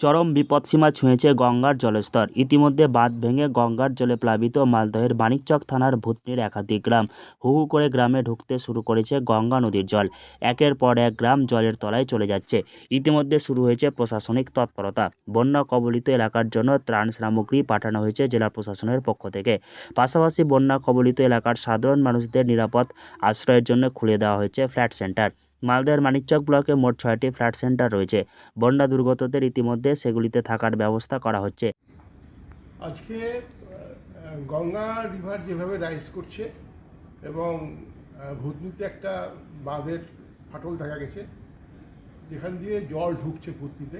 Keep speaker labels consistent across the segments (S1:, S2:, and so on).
S1: চরম বিপদসীমা ছুঁয়েছে গঙ্গার জলস্তর। ইতিমধ্যে বাঁধ ভেঙে গঙ্গার জলে প্লাবিত মালদহের মানিকচক থানার ভূতনির একাধিক গ্রাম। হু হু করে গ্রামে ঢুকতে শুরু করেছে গঙ্গা নদীর জল। একের পর এক গ্রাম জলের তলায় চলে যাচ্ছে। ইতিমধ্যে শুরু হয়েছে প্রশাসনিক তৎপরতা। বন্যা কবলিত এলাকার জন্য ত্রাণ সামগ্রী পাঠানো হয়েছে জেলা প্রশাসনের পক্ষ থেকে। পাশাপাশি বন্যা কবলিত এলাকার সাধারণ মানুষদের নিরাপদ আশ্রয়ের জন্য খুলে দেওয়া হয়েছে ফ্ল্যাট সেন্টার। মালদহের মানিকচক ব্লকে মোট 6টি ফ্ল্যাট সেন্টার রয়েছে। বন্যা দুর্গতদের ইতিমধ্যে সেগুলিতে থাকার ব্যবস্থা করা হচ্ছে।
S2: আজকে গঙ্গা রিভার যেভাবে রাইজ করছে এবং ভূতনিতে একটা বাঁধের ফাটল দেখা গেছে যেখান দিয়ে জল ঢুকছে ভূতনিতে,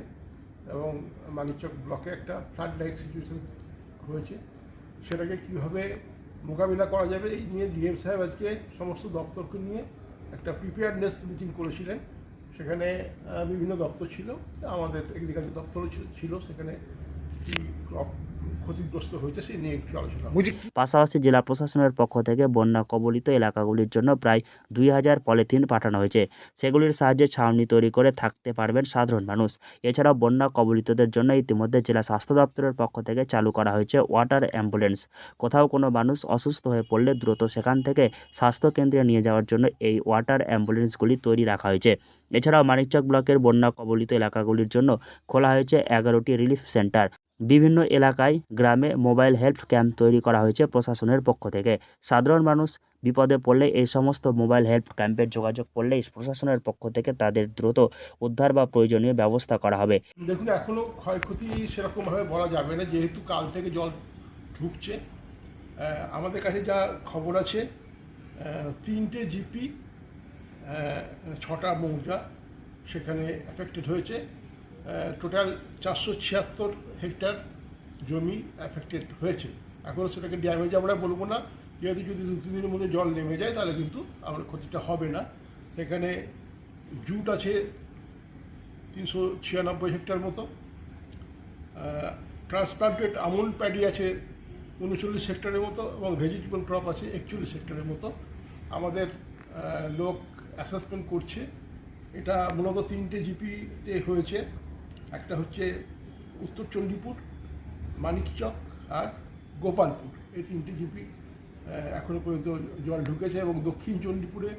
S2: এবং মানিকচক ব্লকে একটা ফ্লাড লাইক সিচুয়েশন হয়েছে। সেটাকে কীভাবে মোকাবিলা করা যাবে এই নিয়ে ডিএম সাহেব আজকে সমস্ত দপ্তরকে নিয়ে একটা প্রিপেয়ারনেস মিটিং করেছিলেন। সেখানে বিভিন্ন দপ্তর ছিল, আমাদের এগ্রিকালচার দপ্তরও ছিল। সেখানে কি ক্রপ ক্ষতিগ্রস্ত হয়েছে সেই নিয়ে একটু আলোচনা।
S1: পাশাপাশি জেলা প্রশাসনের পক্ষ থেকে বন্যা কবলিত এলাকাগুলির জন্য প্রায় 2000 পলিথিন পাঠানো হয়েছে। সেগুলির সাহায্যে ছাউনি তৈরি করে থাকতে পারবেন সাধারণ মানুষ। এছাড়াও বন্যা কবলিতদের জন্য ইতিমধ্যে জেলা স্বাস্থ্য দপ্তরের পক্ষ থেকে চালু করা হয়েছে ওয়াটার অ্যাম্বুলেন্স। কোথাও কোনো মানুষ অসুস্থ হয়ে পড়লে দ্রুত সেখান থেকে স্বাস্থ্যকেন্দ্রে নিয়ে যাওয়ার জন্য এই ওয়াটার অ্যাম্বুলেন্সগুলি তৈরি রাখা হয়েছে। এছাড়াও মানিকচক ব্লকের বন্যা কবলিত এলাকাগুলির জন্য খোলা হয়েছে 11টি রিলিফ সেন্টার। বিভিন্ন এলাকায় গ্রামে মোবাইল হেল্প ক্যাম্প তৈরি করা হয়েছে প্রশাসনের পক্ষ থেকে। সাধারণ মানুষ বিপদে পড়লে এই সমস্ত মোবাইল হেল্প ক্যাম্পের যোগাযোগ করলেই প্রশাসনের পক্ষ থেকে তাদের দ্রুত উদ্ধার বা প্রয়োজনীয় ব্যবস্থা করা হবে।
S2: দেখুন, এখনও ক্ষয়ক্ষতি সেরকমভাবে বলা যাবে না, যেহেতু কাল থেকে জল ঢুকছে। আমাদের কাছে যা খবর আছে, 3টে জিপি, 6টা মৌজা সেখানে অ্যাফেক্টেড হয়েছে। টোটাল 476 হেক্টর জমি অ্যাফেক্টেড হয়েছে। এখনও সেটাকে ড্যামেজ আমরা বলবো না, যেহেতু যদি 2-3 দিনের মধ্যে জল নেমে যায় তাহলে কিন্তু আমার ক্ষতিটা হবে না। সেখানে জুট আছে 396 হেক্টর মতো, ট্রান্সপ্লান্টেড আমুল প্যাডি আছে 39 হেক্টরের মতো, এবং ভেজিটেবল ক্রপ আছে 41 হেক্টরের মতো। আমাদের লোক অ্যাসেসমেন্ট করছে। এটা মূলত 3টে জিপিতে হয়েছে। একটা হচ্ছে উত্তর চণ্ডীপুর, মানিকচক আর গোপালপুর। এই 3টে জিপি এখনও পর্যন্ত জল ঢুকেছে, এবং দক্ষিণ চণ্ডীপুরে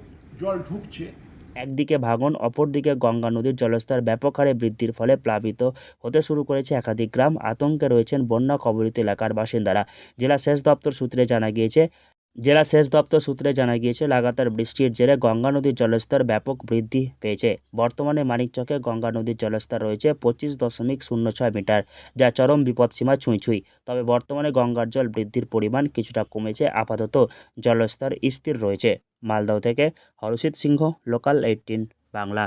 S2: জল ঢুকছে।
S1: একদিকে ভাঙন, অপরদিকে গঙ্গা নদীর জলস্তর ব্যাপক হারে বৃদ্ধির ফলে প্লাবিত হতে শুরু করেছে একাধিক গ্রাম। আতঙ্কে রয়েছেন বন্যা কবলিত এলাকার বাসিন্দারা। জেলা সেচ দপ্তর সূত্রে জানা গিয়েছে লাগাতার বৃষ্টির জেরে গঙ্গা নদীর জলস্তর ব্যাপক বৃদ্ধি পেয়েছে। বর্তমানে মানিকচকে গঙ্গা নদীর জলস্তর রয়েছে 25.06 মিটার, যা চরম বিপদসীমা ছুঁই। তবে বর্তমানে গঙ্গার জল বৃদ্ধির পরিমাণ কিছুটা কমেছে। আপাতত জলস্তর স্থির রয়েছে। মালদহ থেকে হরষিত সিংহ, লোকাল 18 বাংলা।